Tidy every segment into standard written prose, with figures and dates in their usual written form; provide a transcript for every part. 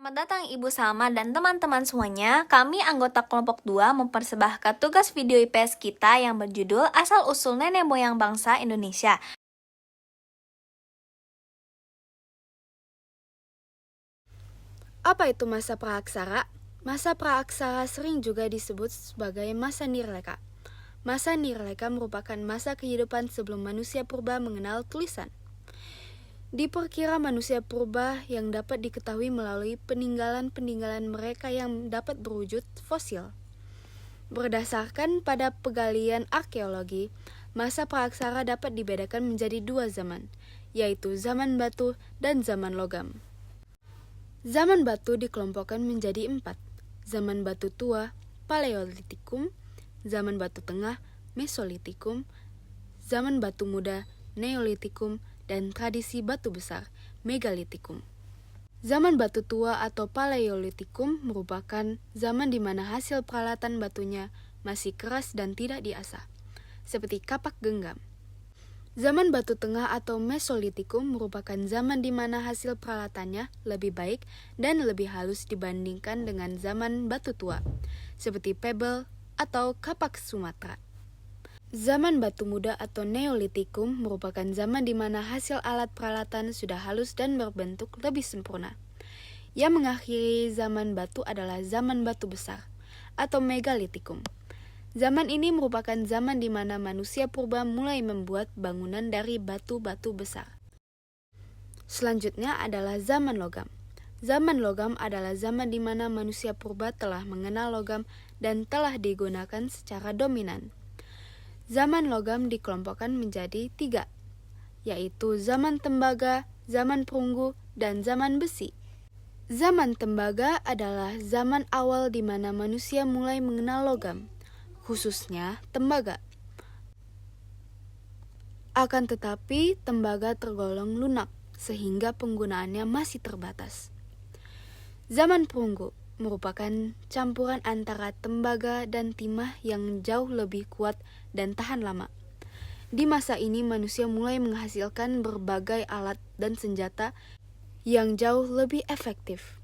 Selamat datang Ibu Salma dan teman-teman semuanya. Kami anggota kelompok 2 mempersembahkan tugas video IPS kita yang berjudul Asal-usul Nenek Moyang Bangsa Indonesia. Apa itu masa praaksara? Masa praaksara sering juga disebut sebagai masa nirleka. Masa nirleka merupakan masa kehidupan sebelum manusia purba mengenal tulisan. Diperkira manusia purba yang dapat diketahui melalui peninggalan-peninggalan mereka yang dapat berwujud fosil. Berdasarkan pada penggalian arkeologi, masa praaksara dapat dibedakan menjadi dua zaman, yaitu zaman batu dan zaman logam. Zaman batu dikelompokkan menjadi 4, zaman batu tua, Paleolitikum, zaman batu tengah, Mesolitikum, zaman batu muda, Neolitikum, dan tradisi batu besar, Megalitikum. Zaman batu tua atau Paleolitikum merupakan zaman di mana hasil peralatan batunya masih keras dan tidak diasah, seperti kapak genggam. Zaman batu tengah atau Mesolitikum merupakan zaman di mana hasil peralatannya lebih baik dan lebih halus dibandingkan dengan zaman batu tua, seperti pebble atau kapak Sumatera. Zaman batu muda atau Neolitikum merupakan zaman di mana hasil alat peralatan sudah halus dan berbentuk lebih sempurna. Yang mengakhiri zaman batu adalah zaman batu besar atau Megalitikum. Zaman ini merupakan zaman di mana manusia purba mulai membuat bangunan dari batu-batu besar. Selanjutnya adalah zaman logam. Zaman logam adalah zaman di mana manusia purba telah mengenal logam dan telah digunakan secara dominan. Zaman logam dikelompokkan menjadi 3, yaitu zaman tembaga, zaman perunggu, dan zaman besi. Zaman tembaga adalah zaman awal di mana manusia mulai mengenal logam, khususnya tembaga. Akan tetapi, tembaga tergolong lunak, sehingga penggunaannya masih terbatas. Zaman perunggu merupakan campuran antara tembaga dan timah yang jauh lebih kuat dan tahan lama. Di masa ini, manusia mulai menghasilkan berbagai alat dan senjata yang jauh lebih efektif.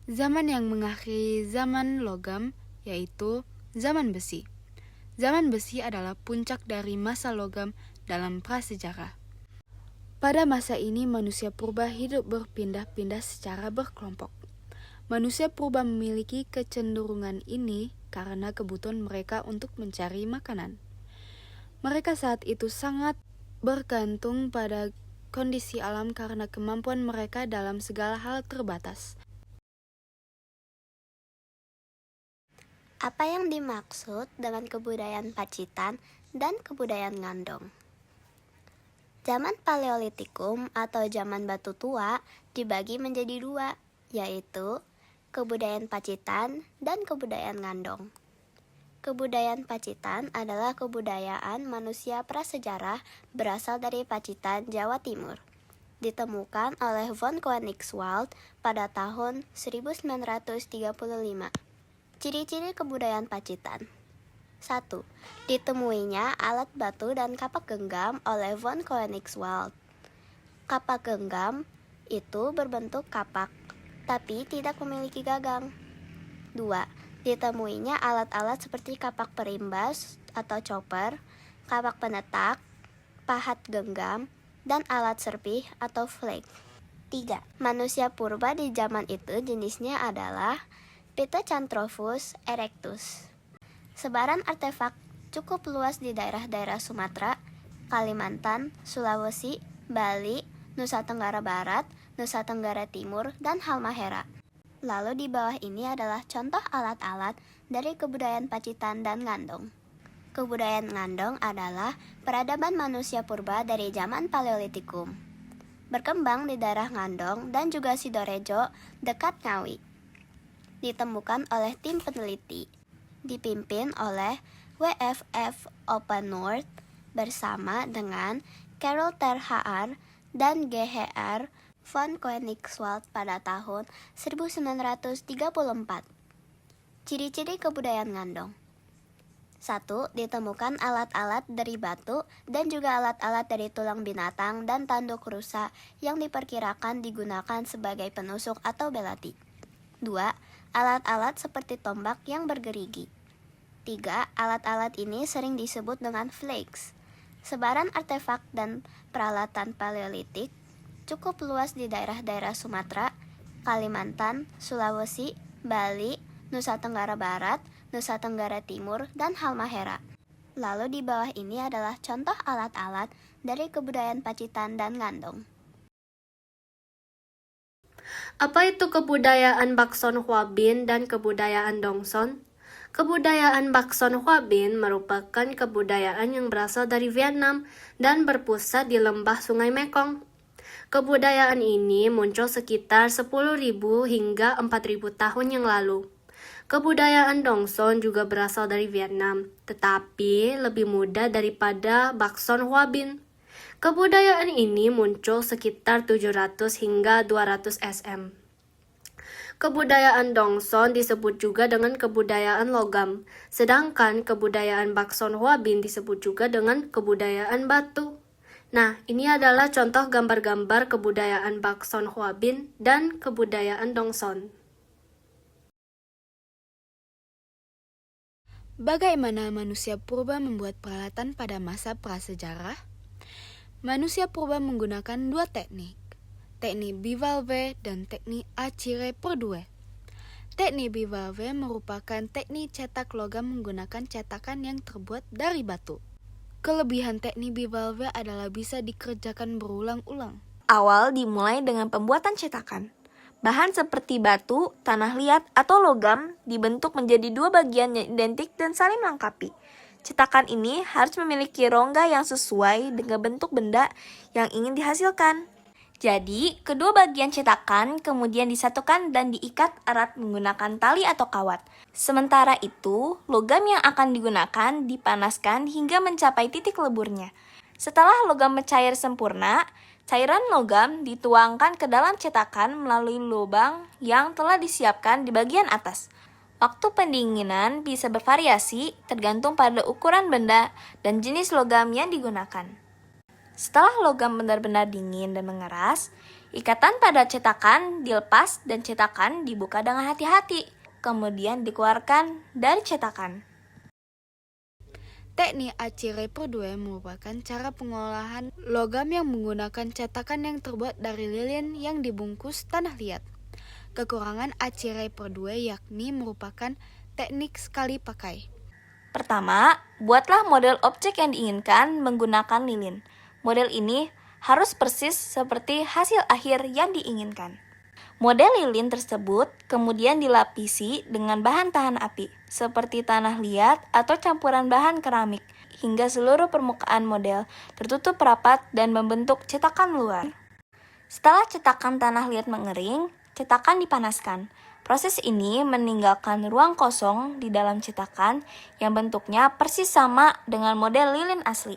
Zaman yang mengakhiri zaman logam yaitu zaman besi. Zaman besi adalah puncak dari masa logam dalam prasejarah. Pada masa ini manusia purba hidup berpindah-pindah secara berkelompok. Manusia purba memiliki kecenderungan ini karena kebutuhan mereka untuk mencari makanan. Mereka saat itu sangat bergantung pada kondisi alam karena kemampuan mereka dalam segala hal terbatas. Apa yang dimaksud dengan kebudayaan Pacitan dan kebudayaan Ngandong? Zaman Paleolitikum atau zaman batu tua dibagi menjadi 2, yaitu kebudayaan Pacitan dan kebudayaan Ngandong. Kebudayaan Pacitan adalah kebudayaan manusia prasejarah berasal dari Pacitan, Jawa Timur. Ditemukan oleh von Koenigswald pada tahun 1935. Ciri-ciri kebudayaan Pacitan. 1. Ditemuinya alat batu dan kapak genggam oleh von Koenigswald. Kapak genggam itu berbentuk kapak, tapi tidak memiliki gagang. 2. Ditemuinya alat-alat seperti kapak perimbas atau chopper, kapak penetak, pahat genggam, dan alat serpih atau flake. 3. Manusia purba di zaman itu jenisnya adalah Pithecanthropus erectus. Sebaran artefak cukup luas di daerah-daerah Sumatera, Kalimantan, Sulawesi, Bali, Nusa Tenggara Barat, Nusa Tenggara Timur, dan Halmahera. Lalu di bawah ini adalah contoh alat-alat dari kebudayaan Pacitan dan Ngandong. Kebudayaan Ngandong adalah peradaban manusia purba dari zaman Paleolitikum. Berkembang di daerah Ngandong dan juga Sidorejo dekat Ngawi. Ditemukan oleh tim peneliti, dipimpin oleh WFF Open North bersama dengan Carol Terhaar dan GHR von Koenigswald pada tahun 1934. Ciri-ciri kebudayaan Ngandong. 1. Ditemukan alat-alat dari batu dan juga alat-alat dari tulang binatang dan tanduk rusa yang diperkirakan digunakan sebagai penusuk atau belati. 2. Alat-alat seperti tombak yang bergerigi. 3. Alat-alat ini sering disebut dengan flakes. Sebaran artefak dan peralatan paleolitik cukup luas di daerah-daerah Sumatera, Kalimantan, Sulawesi, Bali, Nusa Tenggara Barat, Nusa Tenggara Timur, dan Halmahera. Lalu di bawah ini adalah contoh alat-alat dari kebudayaan Pacitan dan Ngandong. Apa itu kebudayaan Bakson Huabin dan kebudayaan Dongson? Kebudayaan Bakson Huabin merupakan kebudayaan yang berasal dari Vietnam dan berpusat di lembah Sungai Mekong. Kebudayaan ini muncul sekitar 10.000 hingga 4.000 tahun yang lalu. Kebudayaan Dongson juga berasal dari Vietnam, tetapi lebih muda daripada Bakson Huabin. Kebudayaan ini muncul sekitar 700 hingga 200 SM. Kebudayaan Dongson disebut juga dengan kebudayaan logam, sedangkan kebudayaan Bakson Huabin disebut juga dengan kebudayaan batu. Nah, ini adalah contoh gambar-gambar kebudayaan Bakson Huabin dan kebudayaan Dongson. Bagaimana manusia purba membuat peralatan pada masa prasejarah? Manusia purba menggunakan dua teknik bivalve dan teknik Acire Perdue. Teknik bivalve merupakan teknik cetak logam menggunakan cetakan yang terbuat dari batu. Kelebihan teknik bivalve adalah bisa dikerjakan berulang-ulang. Awal dimulai dengan pembuatan cetakan. Bahan seperti batu, tanah liat, atau logam dibentuk menjadi dua bagian yang identik dan saling melengkapi. Cetakan ini harus memiliki rongga yang sesuai dengan bentuk benda yang ingin dihasilkan. Jadi, kedua bagian cetakan kemudian disatukan dan diikat erat menggunakan tali atau kawat. Sementara itu, logam yang akan digunakan dipanaskan hingga mencapai titik leburnya. Setelah logam mencair sempurna, cairan logam dituangkan ke dalam cetakan melalui lubang yang telah disiapkan di bagian atas. Waktu pendinginan bisa bervariasi tergantung pada ukuran benda dan jenis logam yang digunakan. Setelah logam benar-benar dingin dan mengeras, ikatan pada cetakan dilepas dan cetakan dibuka dengan hati-hati, kemudian dikeluarkan dari cetakan. Teknik Acire Perdue merupakan cara pengolahan logam yang menggunakan cetakan yang terbuat dari lilin yang dibungkus tanah liat. Kekurangan Acire Perdue yakni merupakan teknik sekali pakai. Pertama, buatlah model objek yang diinginkan menggunakan lilin. Model ini harus persis seperti hasil akhir yang diinginkan. Model lilin tersebut kemudian dilapisi dengan bahan tahan api, seperti tanah liat atau campuran bahan keramik, hingga seluruh permukaan model tertutup rapat dan membentuk cetakan luar. Setelah cetakan tanah liat mengering, cetakan dipanaskan. Proses ini meninggalkan ruang kosong di dalam cetakan yang bentuknya persis sama dengan model lilin asli.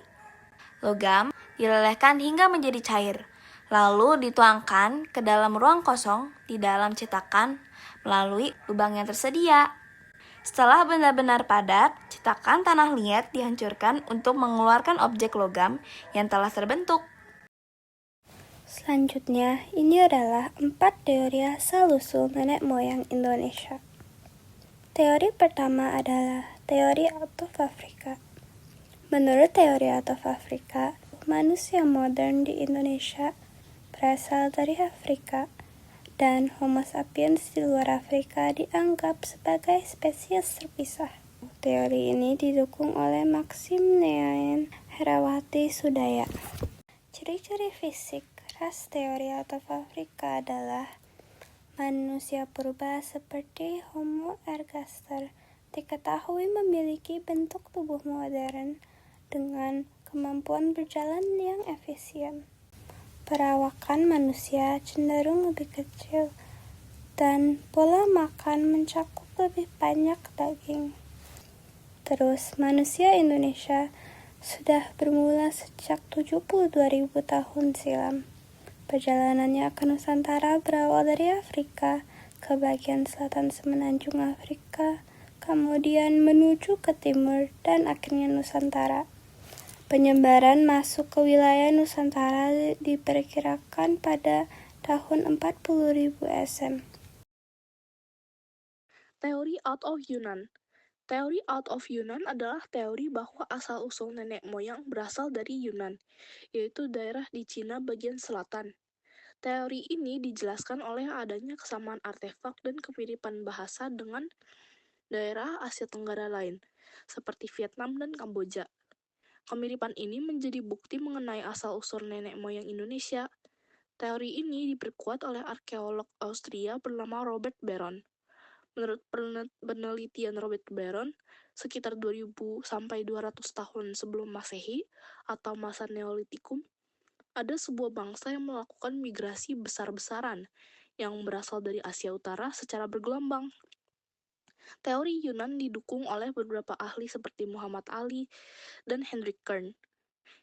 Logam dilelehkan hingga menjadi cair, lalu dituangkan ke dalam ruang kosong di dalam cetakan melalui lubang yang tersedia. Setelah benar-benar padat, cetakan tanah liat dihancurkan untuk mengeluarkan objek logam yang telah terbentuk. Selanjutnya, ini adalah 4 teori asal-usul nenek moyang Indonesia. Teori pertama adalah teori out of Africa. Menurut teori out of Africa, manusia modern di Indonesia berasal dari Afrika, dan Homo sapiens di luar Afrika dianggap sebagai spesies terpisah. Teori ini didukung oleh Maxim Neaen Herawati Sudaya. Ciri-ciri fisik ras teori out of Africa adalah manusia purba seperti Homo ergaster diketahui memiliki bentuk tubuh modern dengan kemampuan berjalan yang efisien. Perawakan manusia cenderung lebih kecil dan pola makan mencakup lebih banyak daging. Terus, manusia Indonesia sudah bermula sejak 72.000 tahun silam. Perjalanannya ke Nusantara berawal dari Afrika ke bagian selatan semenanjung Afrika, kemudian menuju ke timur dan akhirnya Nusantara. Penyebaran masuk ke wilayah Nusantara diperkirakan pada tahun 40.000 SM. Teori out of Yunan. Teori out of Yunan adalah teori bahwa asal-usul nenek moyang berasal dari Yunan, yaitu daerah di Cina bagian selatan. Teori ini dijelaskan oleh adanya kesamaan artefak dan kemiripan bahasa dengan daerah Asia Tenggara lain, seperti Vietnam dan Kamboja. Kemiripan ini menjadi bukti mengenai asal-usul nenek moyang Indonesia. Teori ini diperkuat oleh arkeolog Austria bernama Robert Baron. Menurut penelitian Robert Baron, sekitar 2000 sampai 200 tahun sebelum Masehi atau masa Neolitikum, ada sebuah bangsa yang melakukan migrasi besar-besaran yang berasal dari Asia Utara secara bergelombang. Teori Yunan didukung oleh beberapa ahli seperti Muhammad Ali dan Hendrik Kern.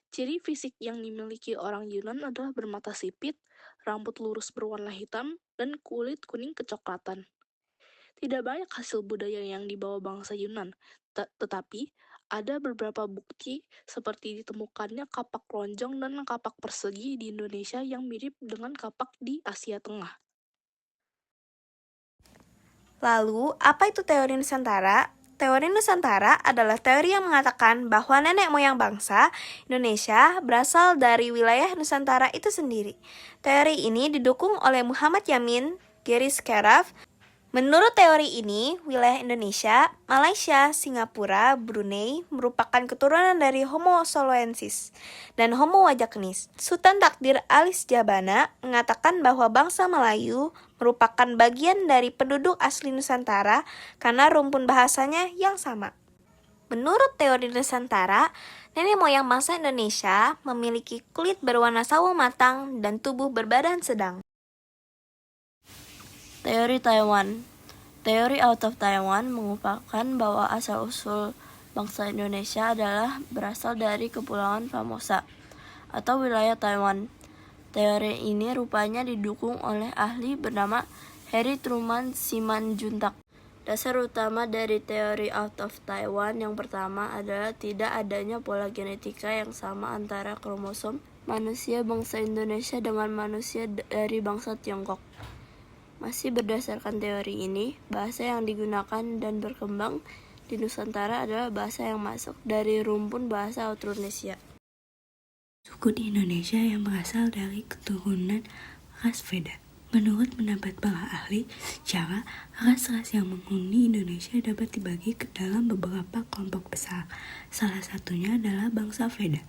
Ciri fisik yang dimiliki orang Yunan adalah bermata sipit, rambut lurus berwarna hitam, dan kulit kuning kecoklatan. Tidak banyak hasil budaya yang dibawa bangsa Yunan, tetapi ada beberapa bukti seperti ditemukannya kapak lonjong dan kapak persegi di Indonesia yang mirip dengan kapak di Asia Tengah. Lalu, apa itu teori Nusantara? Teori Nusantara adalah teori yang mengatakan bahwa nenek moyang bangsa Indonesia berasal dari wilayah Nusantara itu sendiri. Teori ini didukung oleh Muhammad Yamin, Gary Scaraf. Menurut teori ini, wilayah Indonesia, Malaysia, Singapura, Brunei merupakan keturunan dari Homo soloensis dan Homo wajaknis. Sultan Takdir Alis Jabana mengatakan bahwa bangsa Melayu merupakan bagian dari penduduk asli Nusantara karena rumpun bahasanya yang sama. Menurut teori Nusantara, nenek moyang bangsa Indonesia memiliki kulit berwarna sawo matang dan tubuh berbadan sedang. Teori Taiwan. Teori out of Taiwan mengupakan bahwa asal-usul bangsa Indonesia adalah berasal dari Kepulauan Formosa atau wilayah Taiwan. Teori ini rupanya didukung oleh ahli bernama Harry Truman Simanjuntak. Dasar utama dari teori out of Taiwan yang pertama adalah tidak adanya pola genetika yang sama antara kromosom manusia bangsa Indonesia dengan manusia dari bangsa Tiongkok. Masih berdasarkan teori ini, bahasa yang digunakan dan berkembang di Nusantara adalah bahasa yang masuk dari rumpun bahasa Austronesia. Suku di Indonesia yang berasal dari keturunan ras Veda. Menurut pendapat para ahli sejarah, ras-ras yang menghuni Indonesia dapat dibagi ke dalam beberapa kelompok besar. Salah satunya adalah bangsa Veda.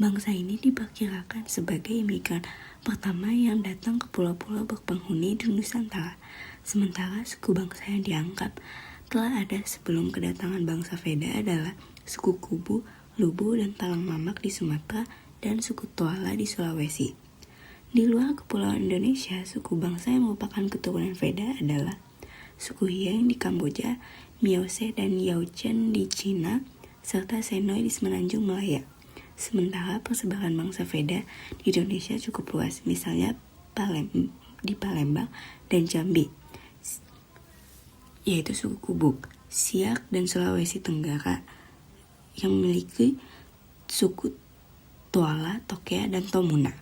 Bangsa ini diperkirakan sebagai imigran pertama yang datang ke pulau-pulau berpenghuni di Nusantara. Sementara suku bangsa yang dianggap telah ada sebelum kedatangan bangsa Veda adalah suku Kubu, Lubu, dan Talang Mamak di Sumatera dan suku Toala di Sulawesi. Di luar kepulauan Indonesia, suku bangsa yang merupakan keturunan Veda adalah suku Hieng di Kamboja, Miaose dan Yaochen di Cina, serta Senoi di Semenanjung Malaya. Sementara persebaran bangsa Veda di Indonesia cukup luas, misalnya di Palembang dan Jambi, yaitu suku Kubuk, Siak, dan Sulawesi Tenggara yang memiliki suku Toala, Tokea, dan Tomuna.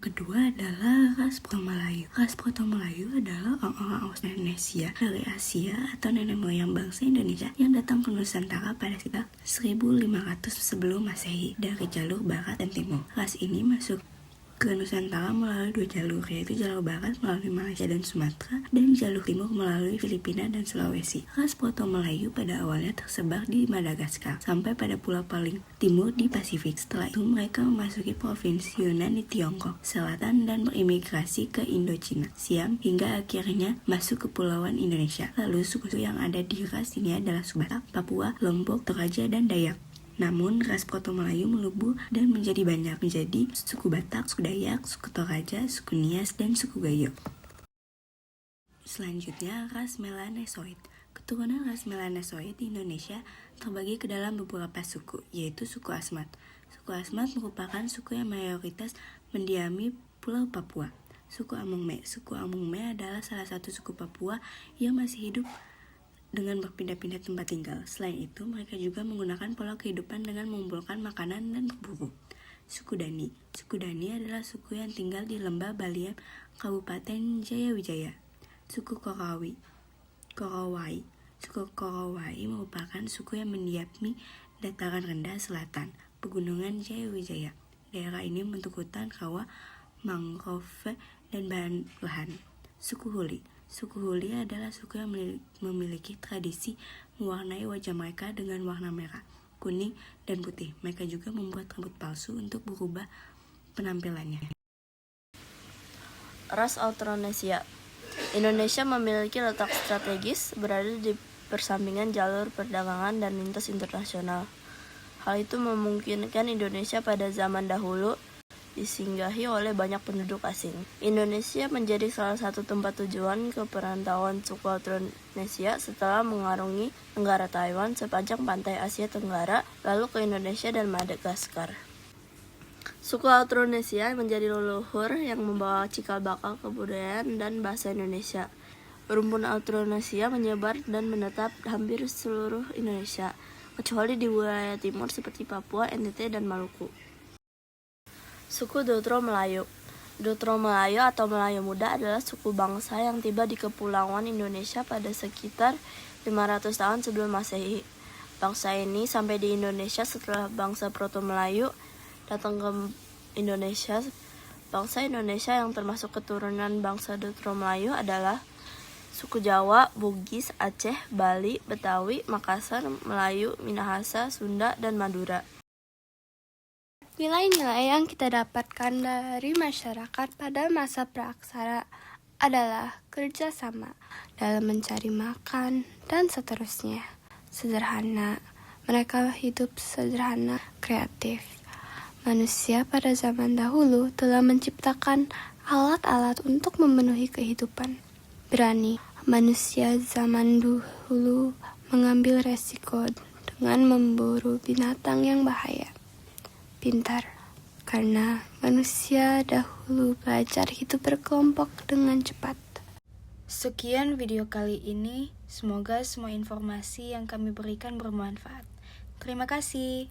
Kedua adalah ras Proto-Melayu. Ras Proto-Melayu adalah orang-orang Austronesia dari Asia atau nenek moyang bangsa Indonesia yang datang ke Nusantara pada sekitar 1500 sebelum Masehi dari jalur barat dan timur. Ras ini masuk ke Nusantara melalui dua jalur, yaitu jalur barat melalui Malaysia dan Sumatera dan jalur timur melalui Filipina dan Sulawesi. Ras Proto-Melayu pada awalnya tersebar di Madagaskar sampai pada pulau paling timur di Pasifik. Setelah itu mereka memasuki provinsi Yunnan di Tiongkok Selatan dan berimigrasi ke Indochina, Siam, hingga akhirnya masuk ke Kepulauan Indonesia. Lalu suku yang ada di ras ini adalah Suku Papua, Lombok, Toraja, dan Dayak. Namun, ras Proto-Melayu melebur dan menjadi banyak, menjadi suku Batak, suku Dayak, suku Toraja, suku Nias, dan suku Gayo. Selanjutnya, ras Melanesoid. Keturunan ras Melanesoid di Indonesia terbagi ke dalam beberapa suku, yaitu suku Asmat. Suku Asmat merupakan suku yang mayoritas mendiami Pulau Papua. Suku Amungme. Suku Amungme adalah salah satu suku Papua yang masih hidup dengan berpindah-pindah tempat tinggal. Selain itu, mereka juga menggunakan pola kehidupan dengan mengumpulkan makanan dan berburu. Suku Dani. Suku Dani adalah suku yang tinggal di Lembah Baliem, Kabupaten Jayawijaya. Suku Korawi. Korowai. Suku Korowai merupakan suku yang mendiami dataran rendah selatan Pegunungan Jayawijaya. Daerah ini membentuk hutan rawa, mangrove, dan bahan-bahan. Suku Huli. Suku Huli adalah suku yang memiliki tradisi mewarnai wajah mereka dengan warna merah, kuning, dan putih. Mereka juga membuat rambut palsu untuk berubah penampilannya. Ras Austronesia. Indonesia memiliki letak strategis berada di persampingan jalur perdagangan dan lintas internasional. Hal itu memungkinkan Indonesia pada zaman dahulu disinggahi oleh banyak penduduk asing. Indonesia menjadi salah satu tempat tujuan keperantauan suku Austronesia setelah mengarungi negara Taiwan sepanjang pantai Asia Tenggara, lalu ke Indonesia dan Madagaskar. Suku Austronesia menjadi leluhur yang membawa cikal bakal kebudayaan dan bahasa Indonesia. Rumpun Austronesia menyebar dan menetap hampir seluruh Indonesia, kecuali di wilayah timur seperti Papua, NTT, dan Maluku. Suku Dotro Melayu. Dotro Melayu atau Melayu Muda adalah suku bangsa yang tiba di Kepulauan Indonesia pada sekitar 500 tahun sebelum Masehi. Bangsa ini sampai di Indonesia setelah bangsa Proto Melayu datang ke Indonesia. Bangsa Indonesia yang termasuk keturunan bangsa Dotro Melayu adalah suku Jawa, Bugis, Aceh, Bali, Betawi, Makassar, Melayu, Minahasa, Sunda, dan Madura. Nilai-nilai yang kita dapatkan dari masyarakat pada masa praaksara adalah kerjasama dalam mencari makan dan seterusnya. Sederhana, mereka hidup sederhana, kreatif. Manusia pada zaman dahulu telah menciptakan alat-alat untuk memenuhi kehidupan. Berani, manusia zaman dahulu mengambil resiko dengan memburu binatang yang bahaya. Pintar, karena manusia dahulu belajar hidup berkelompok dengan cepat. Sekian video kali ini, semoga semua informasi yang kami berikan bermanfaat. Terima kasih.